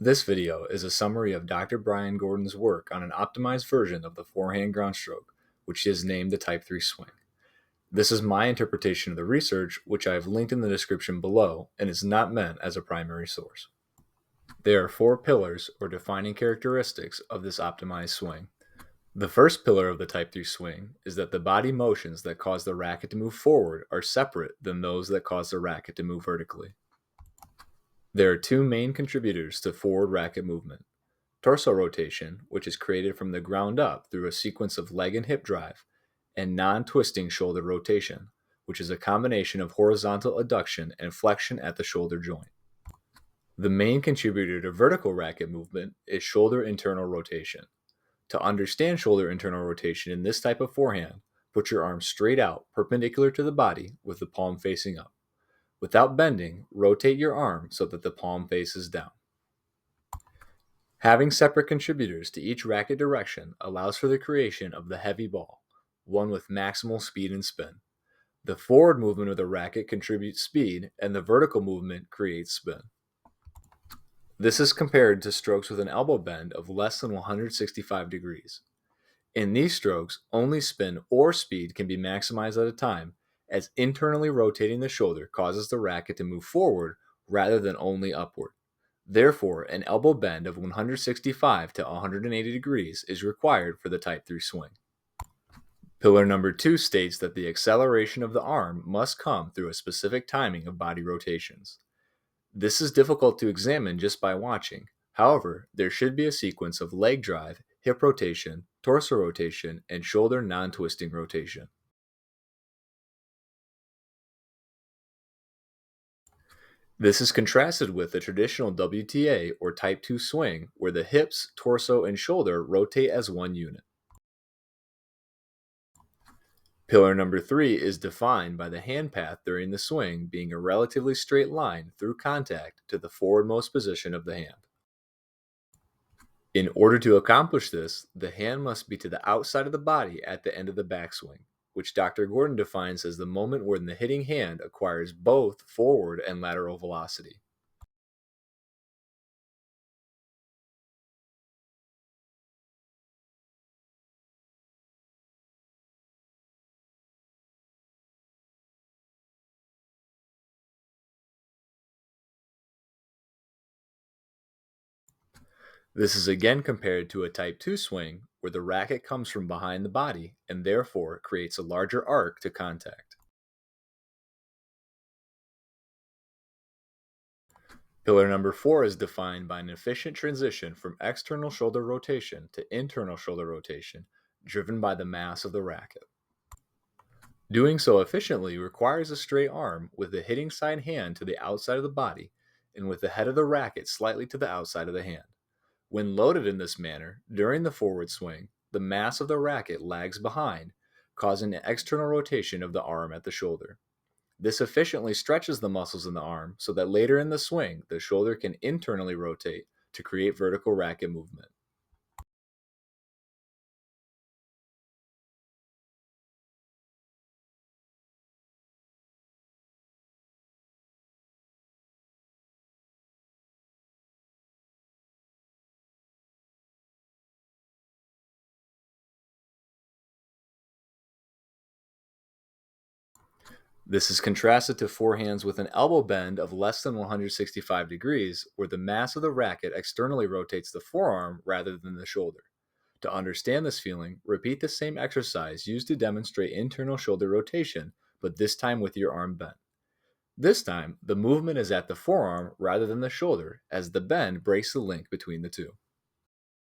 This video is a summary of Dr. Brian Gordon's work on an optimized version of the forehand ground stroke, which he has named the Type 3 swing. This is my interpretation of the research, which I have linked in the description below, and is not meant as a primary source. There are four pillars or defining characteristics of this optimized swing. The first pillar of the Type 3 swing is that the body motions that cause the racket to move forward are separate than those that cause the racket to move vertically. There are two main contributors to forward racket movement: torso rotation, which is created from the ground up through a sequence of leg and hip drive, and non-twisting shoulder rotation, which is a combination of horizontal adduction and flexion at the shoulder joint. The main contributor to vertical racket movement is shoulder internal rotation. To understand shoulder internal rotation in this type of forehand, put your arm straight out, perpendicular to the body, with the palm facing up. Without bending, rotate your arm so that the palm faces down. Having separate contributors to each racket direction allows for the creation of the heavy ball, one with maximal speed and spin. The forward movement of the racket contributes speed, and the vertical movement creates spin. This is compared to strokes with an elbow bend of less than 165 degrees. In these strokes, only spin or speed can be maximized at a time, as internally rotating the shoulder causes the racket to move forward rather than only upward. Therefore, an elbow bend of 165 to 180 degrees is required for the Type 3 swing. Pillar number 2 states that the acceleration of the arm must come through a specific timing of body rotations. This is difficult to examine just by watching. However, there should be a sequence of leg drive, hip rotation, torso rotation, and shoulder non-twisting rotation. This is contrasted with the traditional WTA or Type 2 swing, where the hips, torso, and shoulder rotate as one unit. Pillar number 3 is defined by the hand path during the swing being a relatively straight line through contact to the forwardmost position of the hand. In order to accomplish this, the hand must be to the outside of the body at the end of the backswing, which Dr. Gordon defines as the moment when the hitting hand acquires both forward and lateral velocity. This is again compared to a Type 2 swing, where the racket comes from behind the body and therefore creates a larger arc to contact. Pillar number 4 is defined by an efficient transition from external shoulder rotation to internal shoulder rotation, driven by the mass of the racket. Doing so efficiently requires a straight arm with the hitting side hand to the outside of the body and with the head of the racket slightly to the outside of the hand. When loaded in this manner, during the forward swing, the mass of the racket lags behind, causing an external rotation of the arm at the shoulder. This efficiently stretches the muscles in the arm so that later in the swing, the shoulder can internally rotate to create vertical racket movement. This is contrasted to forehands with an elbow bend of less than 165 degrees, where the mass of the racket externally rotates the forearm rather than the shoulder. To understand this feeling, repeat the same exercise used to demonstrate internal shoulder rotation, but this time with your arm bent. This time, the movement is at the forearm rather than the shoulder, as the bend breaks the link between the two.